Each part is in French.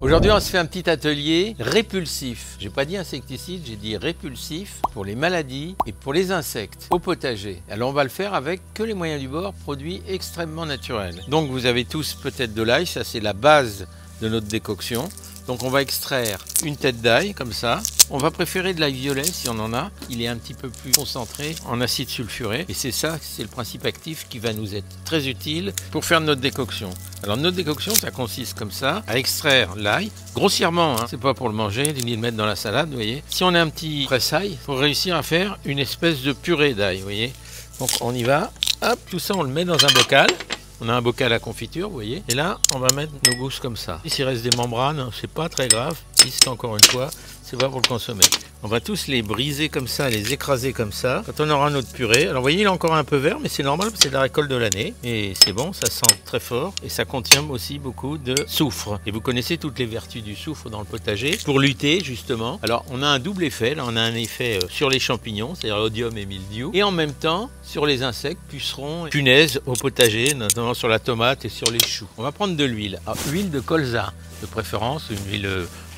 Aujourd'hui, on se fait un petit atelier répulsif. J'ai pas dit insecticide, j'ai dit répulsif pour les maladies et pour les insectes au potager. Alors on va le faire avec que les moyens du bord, produits extrêmement naturels. Donc vous avez tous peut-être de l'ail, ça c'est la base de notre décoction. Donc on va extraire une tête d'ail comme ça. On va préférer de l'ail violet si on en a. Il est un petit peu plus concentré en acide sulfuré. Et c'est ça, c'est le principe actif qui va nous être très utile pour faire notre décoction. Alors notre décoction, ça consiste comme ça, à extraire l'ail, grossièrement, hein. C'est pas pour le manger, ni le mettre dans la salade, vous voyez. Si on a un petit presse-ail, pour réussir à faire une espèce de purée d'ail, vous voyez. Donc on y va, hop, tout ça on le met dans un bocal. On a un bocal à confiture, vous voyez. Et là, on va mettre nos gousses comme ça. S'il reste des membranes, c'est pas très grave. Ici, encore une fois, c'est pas pour le consommer. On va tous les briser comme ça, les écraser comme ça. Quand on aura notre purée, alors vous voyez, il est encore un peu vert, mais c'est normal, c'est la récolte de l'année. Et c'est bon, ça sent très fort. Et ça contient aussi beaucoup de soufre. Et vous connaissez toutes les vertus du soufre dans le potager pour lutter, justement. Alors, on a un double effet. Là, on a un effet sur les champignons, c'est-à-dire odium et mildiou. Et en même temps, sur les insectes, pucerons, punaises au potager, notamment sur la tomate et sur les choux. On va prendre de l'huile. Huile de colza, de préférence,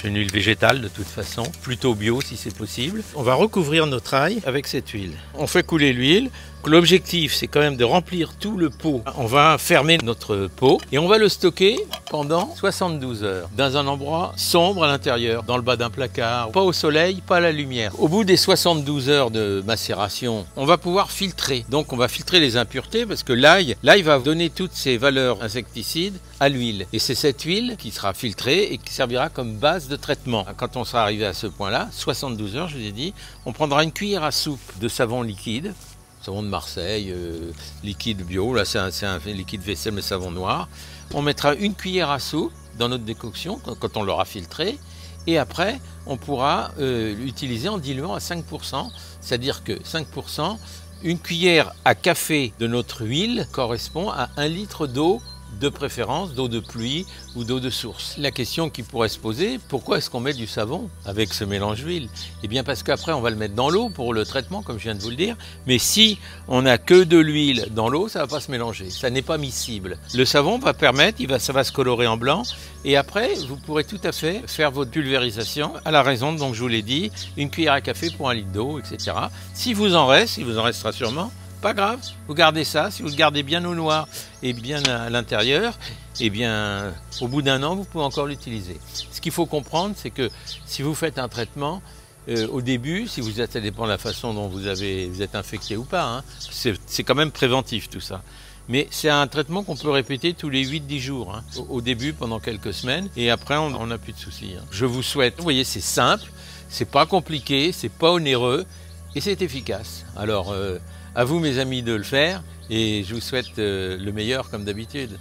une huile végétale de toute façon, plutôt bio si c'est possible. On va recouvrir notre ail avec cette huile. On fait couler l'huile. L'objectif, c'est quand même de remplir tout le pot. On va fermer notre pot et on va le stocker pendant 72 heures dans un endroit sombre à l'intérieur, dans le bas d'un placard, pas au soleil, pas à la lumière. Au bout des 72 heures de macération, on va pouvoir filtrer. Donc on va filtrer les impuretés parce que l'ail va donner toutes ses valeurs insecticides à l'huile. Et c'est cette huile qui sera filtrée et qui servira comme base de traitement. Quand on sera arrivé à ce point-là, 72 heures, je vous ai dit, on prendra une cuillère à soupe de savon liquide, savon de Marseille, liquide bio, là c'est un liquide vaisselle mais savon noir. On mettra une cuillère à soupe dans notre décoction quand on l'aura filtré et après on pourra l'utiliser en diluant à 5%, c'est-à-dire que 5%, une cuillère à café de notre huile correspond à 1 litre d'eau, de préférence d'eau de pluie ou d'eau de source. La question qui pourrait se poser, pourquoi est-ce qu'on met du savon avec ce mélange d'huile? Eh bien parce qu'après on va le mettre dans l'eau pour le traitement comme je viens de vous le dire, mais si on n'a que de l'huile dans l'eau, ça ne va pas se mélanger, ça n'est pas miscible. Le savon va permettre, ça va se colorer en blanc et après vous pourrez tout à fait faire votre pulvérisation à la raison, donc je vous l'ai dit, une cuillère à café pour 1 litre d'eau, etc. Si vous en reste, il vous en restera sûrement, pas grave, vous gardez ça, si vous le gardez bien au noir et bien à l'intérieur, eh bien au bout d'1 an, vous pouvez encore l'utiliser. Ce qu'il faut comprendre, c'est que si vous faites un traitement, au début, si vous êtes, ça dépend de la façon dont vous êtes infecté ou pas, hein, c'est quand même préventif tout ça. Mais c'est un traitement qu'on peut répéter tous les 8-10 jours, hein, au début pendant quelques semaines, et après on n'a plus de soucis. Hein. Je vous souhaite, vous voyez, c'est simple, c'est pas compliqué, c'est pas onéreux, et c'est efficace. Alors, à vous mes amis de le faire et je vous souhaite le meilleur comme d'habitude.